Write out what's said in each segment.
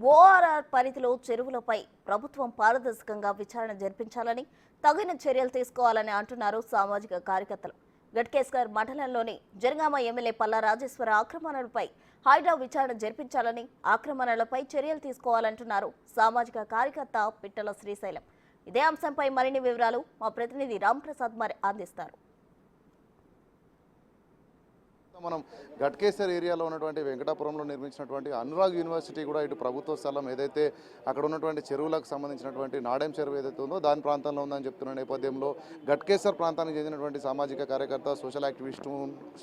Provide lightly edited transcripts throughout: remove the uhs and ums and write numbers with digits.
ORR పరిధిలో చెరువులపై ప్రభుత్వం పారదర్శకంగా విచారణ జరిపించాలని తగిన చర్యలు తీసుకోవాలని అంటున్నారు సామాజిక కార్యకర్తలు. గట్కేసర్ మండలంలోని జనగామ ఎమ్మెల్యే పల్లా రాజేశ్వర ఆక్రమణలపై హైడ్రా విచారణ జరిపించాలని, ఆక్రమణలపై చర్యలు తీసుకోవాలంటున్నారు సామాజిక కార్యకర్త పిట్టల శ్రీశైలం. ఇదే అంశంపై మరిన్ని వివరాలు మా ప్రతినిధి రాంప్రసాద్ మరి అందిస్తారు. మనం గట్కేసర్ ఏరియాలో ఉన్నటువంటి వెంకటాపురంలో నిర్మించినటువంటి అనురాగ్ యూనివర్సిటీ కూడా ఇటు ప్రభుత్వ స్థలం ఏదైతే అక్కడ ఉన్నటువంటి చెరువులకు సంబంధించినటువంటి నాడెం చెరువు ఏదైతే ఉందో దాని ప్రాంతంలో ఉందని చెప్తున్న నేపథ్యంలో గట్కేసర్ ప్రాంతానికి చెందినటువంటి సామాజిక కార్యకర్త సోషల్ యాక్టివిస్ట్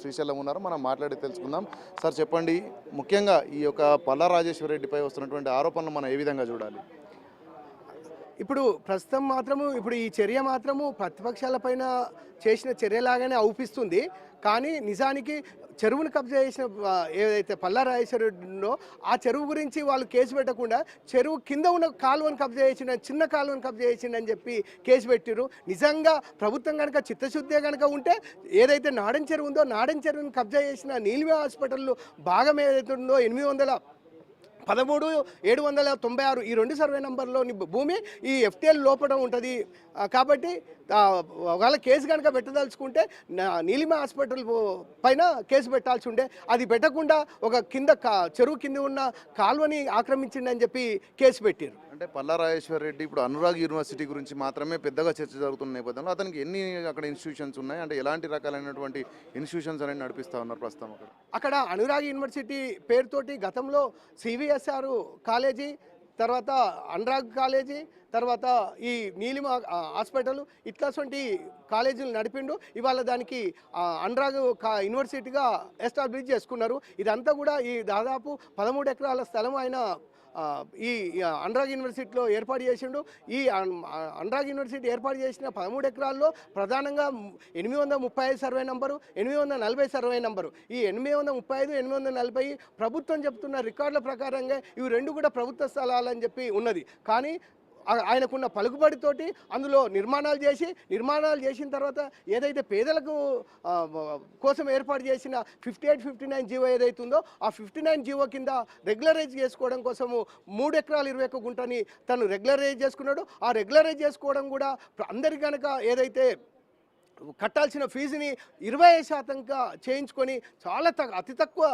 శ్రీశైలం ఉన్నారు. మనం మాట్లాడి తెలుసుకుందాం. సార్ చెప్పండి, ముఖ్యంగా ఈ యొక్క పల్లా రాజేశ్వర రెడ్డిపై వస్తున్నటువంటి ఆరోపణలు మనం ఏ విధంగా చూడాలి? ఇప్పుడు ప్రస్తుతం మాత్రము ఈ చర్య మాత్రము ప్రతిపక్షాలపైన చేసిన చర్యలాగానే అవుపిస్తుంది. కానీ నిజానికి చెరువును కబ్జా చేసిన ఏదైతే పల్లా రాజేశ్వరుడో ఆ చెరువు గురించి వాళ్ళు కేసు పెట్టకుండా చెరువు కింద ఉన్న కాలువను కబ్జా చేసిన, చిన్న కాలువను కబ్జా చేసిందని చెప్పి కేసు పెట్టిరు. నిజంగా ప్రభుత్వం కనుక చిత్తశుద్ధి కనుక ఉంటే ఏదైతే నాడెం చెరువు ఉందో నాడెం చెరువును కబ్జా చేసిన నీలివే హాస్పిటల్ భాగం ఏదైతే ఉందో 813,796 ఈ 2 సర్వే నంబర్లోని భూమి ఈ FTL లోపల ఉంటుంది. కాబట్టి వాళ్ళ కేసు కనుక పెట్టదలుచుకుంటే నీలిమ హాస్పిటల్ పైన కేసు పెట్టాల్సి ఉండే. అది పెట్టకుండా ఒక చెరువు కింద ఉన్న కాలువని ఆక్రమించిందని చెప్పి కేసు పెట్టారు. అంటే పల్లా రాజేశ్వర రెడ్డి ఇప్పుడు అనురాగ్ యూనివర్సిటీ గురించి మాత్రమే పెద్దగా చర్చ జరుగుతున్న నేపథ్యంలో అతనికి ఎన్ని అక్కడ ఇన్స్టిట్యూషన్స్ ఉన్నాయి, అంటే ఎలాంటి రకాలైనటువంటి ఇన్స్టిట్యూషన్స్ అనేది నడిపిస్తూ ఉన్నారు ప్రస్తుతం? అక్కడ అనురాగ్ యూనివర్సిటీ పేరుతోటి గతంలో CVSR కాలేజీ, తర్వాత అనురాగ్ కాలేజీ, తర్వాత ఈ నీలిమ హాస్పిటల్ ఇట్లాంటి కాలేజీలు నడిపిండు. ఇవాళ దానికి అనురాగ్ యూనివర్సిటీగా ఎస్టాబ్లిష్ చేసుకున్నారు. ఇదంతా కూడా ఈ దాదాపు 13 ఎకరాల స్థలం ఆయన ఈ అనురాగ్ యూనివర్సిటీలో ఏర్పాటు చేసిండు. ఈ అనురాగ్ యూనివర్సిటీ ఏర్పాటు చేసిన 13 ఎకరాల్లో ప్రధానంగా 835 సర్వే నంబరు, 840 సర్వే నంబరు, ఈ 835, 840 ప్రభుత్వం చెప్తున్న రికార్డుల ప్రకారంగా ఇవి 2 కూడా ప్రభుత్వ స్థలాలని చెప్పి ఉన్నది. కానీ ఆయనకున్న పలుకుబడితోటి అందులో నిర్మాణాలు చేసిన తర్వాత ఏదైతే పేదలకు కోసం ఏర్పాటు చేసిన 58, 59 జీవో ఏదైతే ఉందో ఆ 59 జీవో కింద రెగ్యులరైజ్ చేసుకోవడం కోసము 3 ఎకరాలు 21 గుంటని తను రెగ్యులరైజ్ చేసుకున్నాడు. ఆ రెగ్యులరైజ్ చేసుకోవడం కూడా అందరి కనుక ఏదైతే కట్టాల్సిన ఫీజుని 25% చేయించుకొని చాలా అతి తక్కువ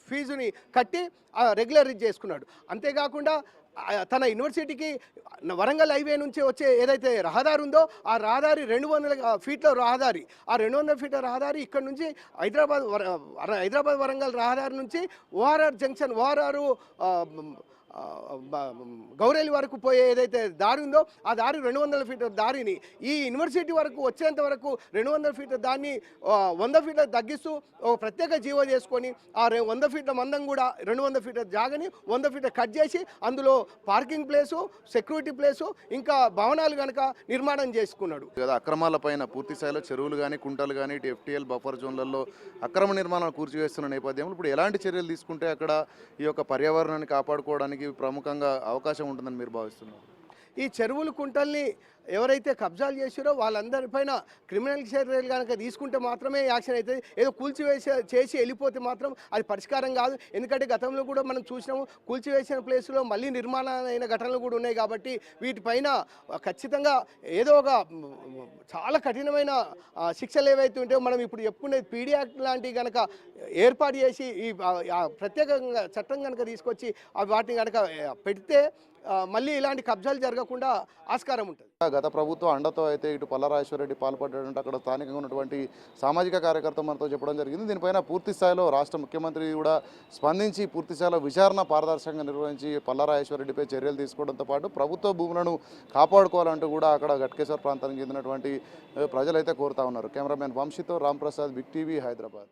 ఫీజుని కట్టి రెగ్యులరైజ్ చేసుకున్నాడు. అంతేకాకుండా తన యూనివర్సిటీకి వరంగల్ హైవే నుంచి వచ్చే ఏదైతే రహదారి ఉందో ఆ రహదారి 200 ఫీట్ల రహదారి, ఆ 200 ఫీట్ల రహదారి ఇక్కడ నుంచి హైదరాబాద్ వరంగల్ రహదారి నుంచి ఓఆర్ఆర్ జంక్షన్, ఓఆర్ఆర్ గౌరేలి వరకు పోయే ఏదైతే దారి ఉందో ఆ దారి 200 ఫీట్ల దారిని ఈ యూనివర్సిటీ వరకు వచ్చేంత వరకు 200 ఫీట్ల దాన్ని 100 ఫీట్ల తగ్గిస్తూ ఒక ప్రత్యేక జీవో చేసుకొని ఆ 100 ఫీట్ల మందం కూడా 200 ఫీట్ల జాగని 100 ఫీట్ల కట్ చేసి అందులో పార్కింగ్ ప్లేసు, సెక్యూరిటీ ప్లేసు, ఇంకా భవనాలు కనుక నిర్మాణం చేసుకున్నాడు. అక్రమాల పైన పూర్తి స్థాయిలో చెరువులు కానీ, కుంటలు కానీ, ఇటు FTL బఫర్ జోన్లలో అక్రమ నిర్మాణాలు కూర్చివేస్తున్న నేపథ్యంలో ఇప్పుడు ఎలాంటి చర్యలు తీసుకుంటే అక్కడ ఈ యొక్క పర్యావరణాన్ని కాపాడుకోవడానికి ప్రముఖంగా అవకాశం ఉంటుందని మీరు భావిస్తున్నారు? ఈ చెరువులు, కుంటల్ని ఎవరైతే కబ్జాలు చేసారో వాళ్ళందరిపైన క్రిమినల్ చర్యలు కనుక తీసుకుంటే మాత్రమే యాక్షన్ అవుతుంది. ఏదో చేసి వెళ్ళిపోతే మాత్రం అది పరిష్కారం కాదు. ఎందుకంటే గతంలో కూడా మనం చూసినాము, కూల్చివేసిన ప్లేస్లో మళ్ళీ నిర్మాణమైన ఘటనలు కూడా ఉన్నాయి. కాబట్టి వీటిపైన ఖచ్చితంగా ఏదో ఒక చాలా కఠినమైన శిక్షలు ఏవైతే ఉంటాయో మనం ఇప్పుడు చెప్పుకునేది PD యాక్ట్ లాంటివి కనుక ఏర్పాటు చేసి ఈ ప్రత్యేకంగా చట్టం కనుక తీసుకొచ్చి వాటిని కనుక పెడితే మళ్ళీ ఇలాంటి కబ్జాలు జరగకుండా ఆస్కారం ఉంటుంది. గత ప్రభుత్వం అండతో అయితే ఇటు పల్లా రాజేశ్వర రెడ్డి పాల్పడ్డాడంటే అక్కడ స్థానికంగా ఉన్నటువంటి సామాజిక కార్యకర్త మనతో చెప్పడం జరిగింది. దీనిపైన పూర్తి స్థాయిలో రాష్ట్ర ముఖ్యమంత్రి కూడా స్పందించి పూర్తి స్థాయిలో విచారణ పారదర్శకంగా నిర్వహించి పల్లా రాజేశ్వర రెడ్డిపై చర్యలు తీసుకోవడంతో పాటు ప్రభుత్వ భూములను కాపాడుకోవాలంటూ కూడా అక్కడ గట్కేసర్ ప్రాంతానికి చెందినటువంటి ప్రజలైతే కోరుతా ఉన్నారు. కెమెరామెన్ వంశీతో రాంప్రసాద్, బిగ్ టీవీ, హైదరాబాద్.